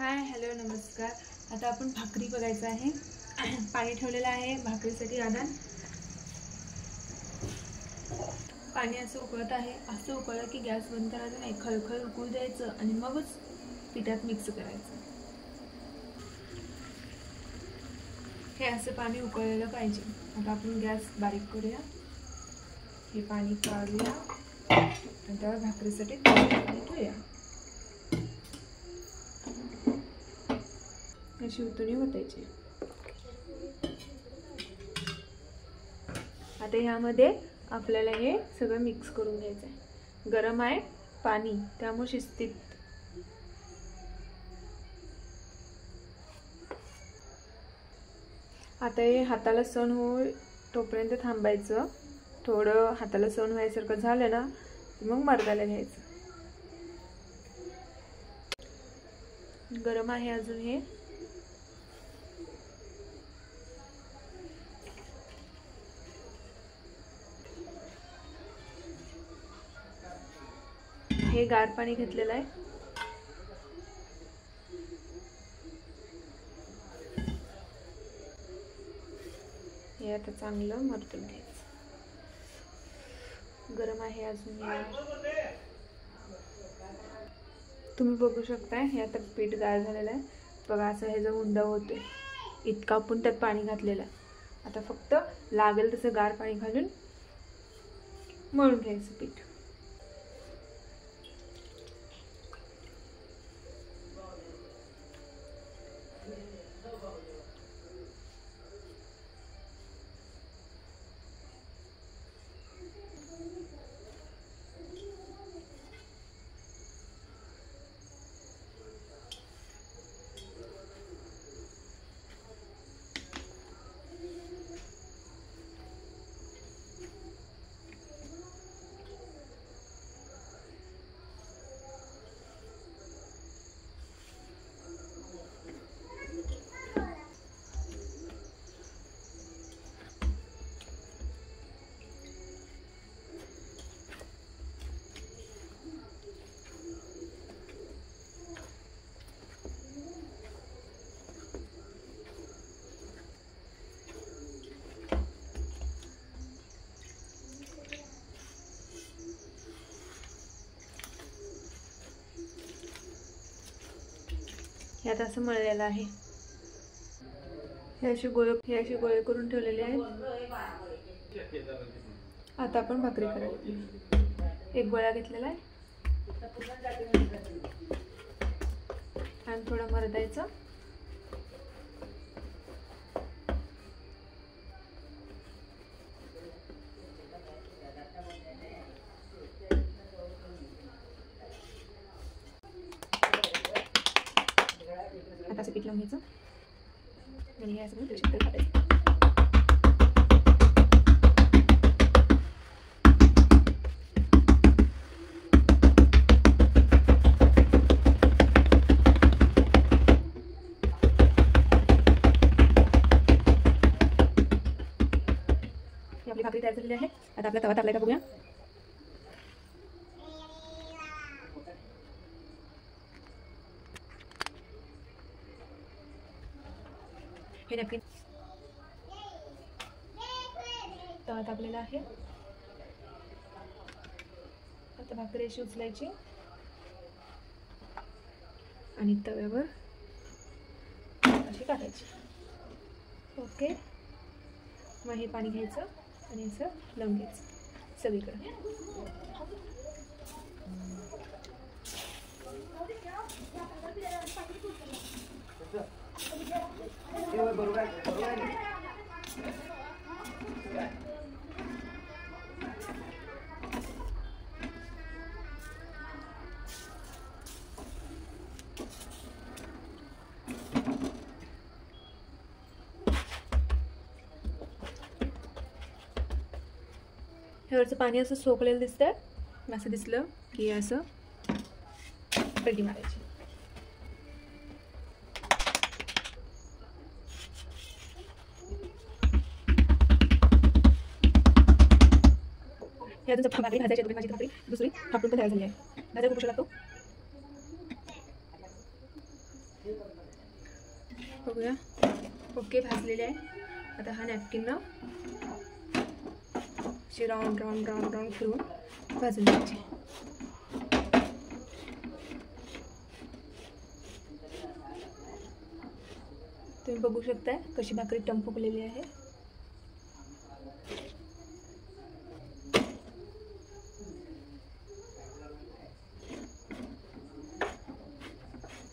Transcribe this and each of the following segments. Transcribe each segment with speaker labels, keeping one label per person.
Speaker 1: Hi hello नमस्कार। आता आपण भाकरी बघायचं आहे। पाणी ठेवलेलं आहे भाकरीसाठी आधार। पाणी असं उकळत आहे। असं उकळलं की गॅस बंद करायचा नाही, खळखळ उकळू द्यायचं आणि मगच पिठात मिक्स करायचं। हे असं पाणी उकळलेलं पाहिजे। आता आपण गॅस बारीक करूया, हे पाणी काढूया आणि त्यावर भाकरीसाठी पाणी ठेवूया। अशी उतरणी होतायची। आता ह्यामध्ये आपल्याला हे सगळं मिक्स करून घ्यायचं आहे। गरम आहे पाणी, त्यामुळे शिस्तीत। आता हे हाताला सण हो तोपर्यंत थांबायचं। थोडं हाताला सण व्हायसारखं झालं ना मग मर्दाला घ्यायचं। गरम आहे अजून हे। हे गार पाणी घेतलेलं आहे। हे आता चांगलं मर्दून घ्यायचं। गरम आहे अजून हे। तुम्ही बघू शकताय हे आता पीठ गार झालेलं आहे। बघा असं ह्याचा हुंडा होतोय, इतका आपण त्यात पाणी घातलेलं आहे। आता फक्त लागेल तसं गार पाणी घालून मळून घ्यायचं पीठ। यात असं मळलेलं आहे। हे असे गोळे करून ठेवलेले आहेत। आता आपण भाकरी करायची। एक गोळा घेतलेला आहे आणि थोडं मर्दायचं। आता असं पीठ लावून घ्यायचं आणि हे असं शिकल टाकायचं। आपली भाकरी तयार झालेली आहे। आता आपला तवा तापलाय का बघूया। हे नॅपकिन तवा तापलेला आहे। आता भाकरी अशी उचलायची आणि तव्यावर अशी टाकायची। ओके, मग हे पाणी घ्यायचं आणि असं लावून घ्यायचं सगळीकडे। ह्यावरचं पाणी असं सोकलेलं दिसतंय। असं दिसलं की असं पेटी मारायची। ह्यातून भाकरी भाजायची आहे। माझी भाकरी दुसरी थापून पण तयार झाली आहे। भाजा बघू शकतो। बघूया. ओके, भाजलेले आहे. आता हा नॅपकिननं अशी राऊंड राऊंड राऊंड राऊंड फिरून भाजून घ्यायची. तुम्ही बघू शकताय कशी भाकरी टम फुगलेली आहे.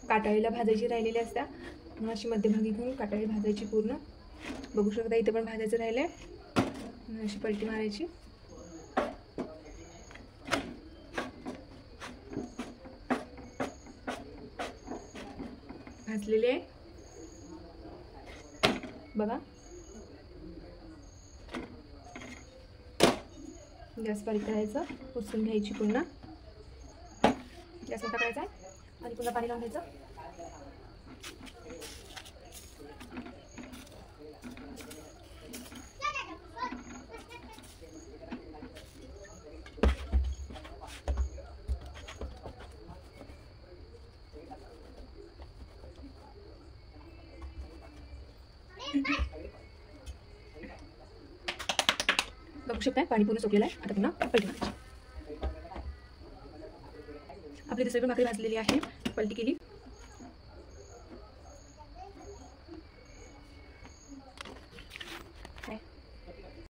Speaker 1: काटाळीला भाजायची राहिलेली असत्या, मग अशी मध्यभागी घेऊन काटाळी भाजायची पूर्ण. बघू शकता इथं पण भाजायचं राहिलं आहे. अशी पलटी मारायची. भाजलेली आहे बघा. गॅस बारीक करायचं, पुसून घ्यायची पुन्हा. गॅस मोठा करायचा आहे आणि पुन्हा पाणी लावून घ्यायचं. बघू शकताय पाणी पूर्ण सुकलेलं आहे. आता पुन्हा पलटी मारायची. आपली दुसरी पण भाकरी भाजलेली आहे, पलटी केली.